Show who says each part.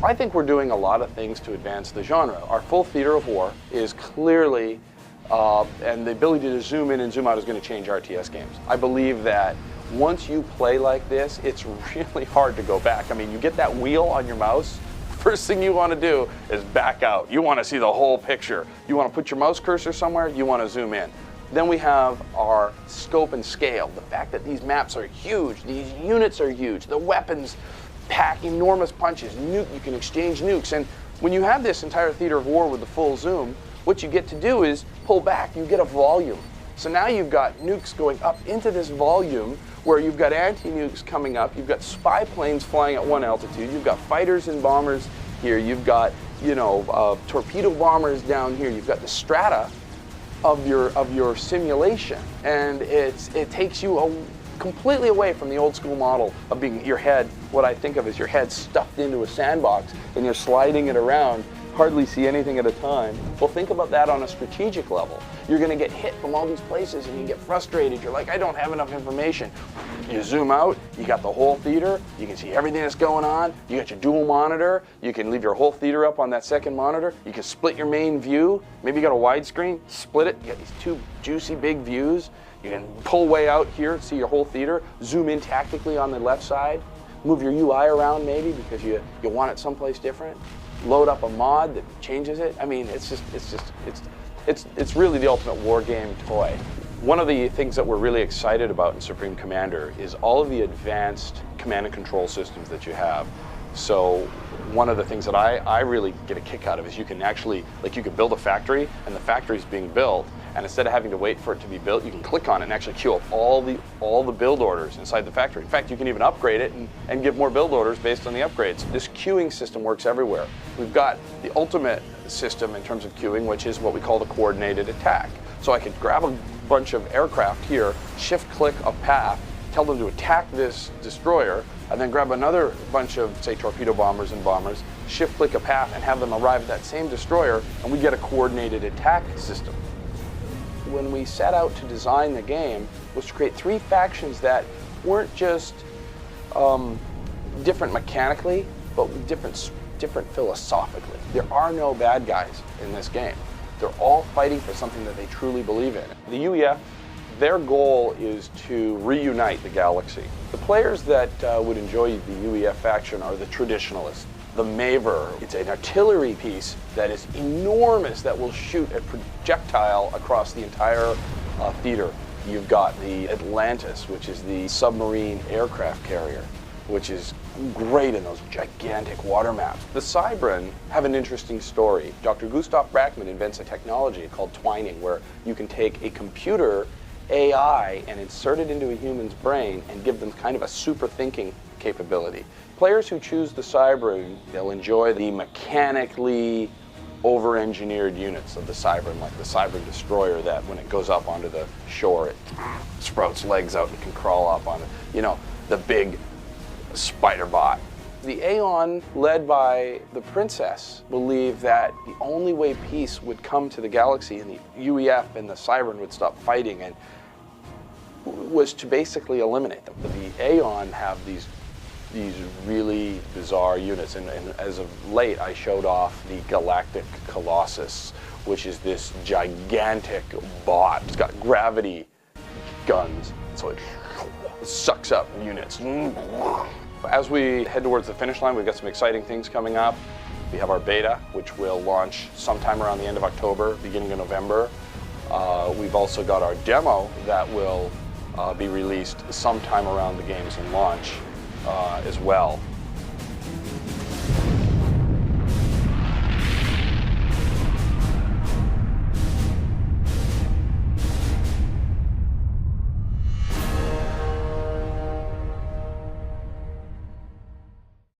Speaker 1: I think we're doing a lot of things to advance the genre. Our full theater of war is clearly, and the ability to zoom in and zoom out is going to change RTS games. I believe that once you play like this, it's really hard to go back. I mean, you get that wheel on your mouse, first thing you want to do is back out. You want to see the whole picture. You want to put your mouse cursor somewhere, you want to zoom in. Then we have our scope and scale. The fact that these maps are huge, these units are huge, the weapons pack enormous punches, you can exchange nukes. And when you have this entire theater of war with the full zoom, what you get to do is pull back, you get a volume. So now you've got nukes going up into this volume where you've got anti-nukes coming up, you've got spy planes flying at one altitude, you've got fighters and bombers here, you've got, torpedo bombers down here, you've got the strata of your simulation, and it takes you completely away from the old school model of being your head, what I think of as your head stuffed into a sandbox, and you're sliding it around, hardly see anything at a time. Well, think about that on a strategic level. You're going to get hit from all these places and you get frustrated. You're like, I don't have enough information. You zoom out, you got the whole theater, you can see everything that's going on, you got your dual monitor, you can leave your whole theater up on that second monitor, you can split your main view, maybe you got a widescreen, split it, you got these two juicy big views, you can pull way out here, see your whole theater, zoom in tactically on the left side, move your UI around maybe because you want it someplace different, load up a mod that changes it. I mean, it's really the ultimate war game toy. One of the things that we're really excited about in Supreme Commander is all of the advanced command and control systems that you have. So one of the things that I really get a kick out of is you can actually, you could build a factory and the factory's being built, and instead of having to wait for it to be built, you can click on it and actually queue up all the build orders inside the factory. In fact, you can even upgrade it and give more build orders based on the upgrades. This queuing system works everywhere. We've got the ultimate system in terms of queuing, which is what we call the coordinated attack. So I could grab a bunch of aircraft here, shift-click a path, tell them to attack this destroyer, and then grab another bunch of, say, torpedo bombers and bombers, shift-click a path, and have them arrive at that same destroyer, and we get a coordinated attack system. When we set out to design the game was to create three factions that weren't just different mechanically, but different philosophically. There are no bad guys in this game. They're all fighting for something that they truly believe in. The UEF, their goal is to reunite the galaxy. The players that would enjoy the UEF faction are the traditionalists. The Maver, it's an artillery piece that is enormous that will shoot a projectile across the entire theater. You've got the Atlantis, which is the submarine aircraft carrier, which is great in those gigantic water maps. The Cybran have an interesting story. Dr. Gustav Brackman invents a technology called twining, where you can take a computer AI and insert it into a human's brain and give them kind of a super thinking capability. Players who choose the Cybran, they'll enjoy the mechanically over-engineered units of the Cybran, like the Cybran destroyer that when it goes up onto the shore, it sprouts legs out and can crawl up on it. The big spider bot. The Aeon, led by the Princess, believe that the only way peace would come to the galaxy and the UEF and the Cybran would stop fighting and was to basically eliminate them. The Aeon have these really bizarre units, and as of late I showed off the Galactic Colossus, which is this gigantic bot. It's got gravity guns, so it sucks up units. As we head towards the finish line, we've got some exciting things coming up. We have our beta, which will launch sometime around the end of October, beginning of November. We've also got our demo that will be released sometime around the game's launch as well.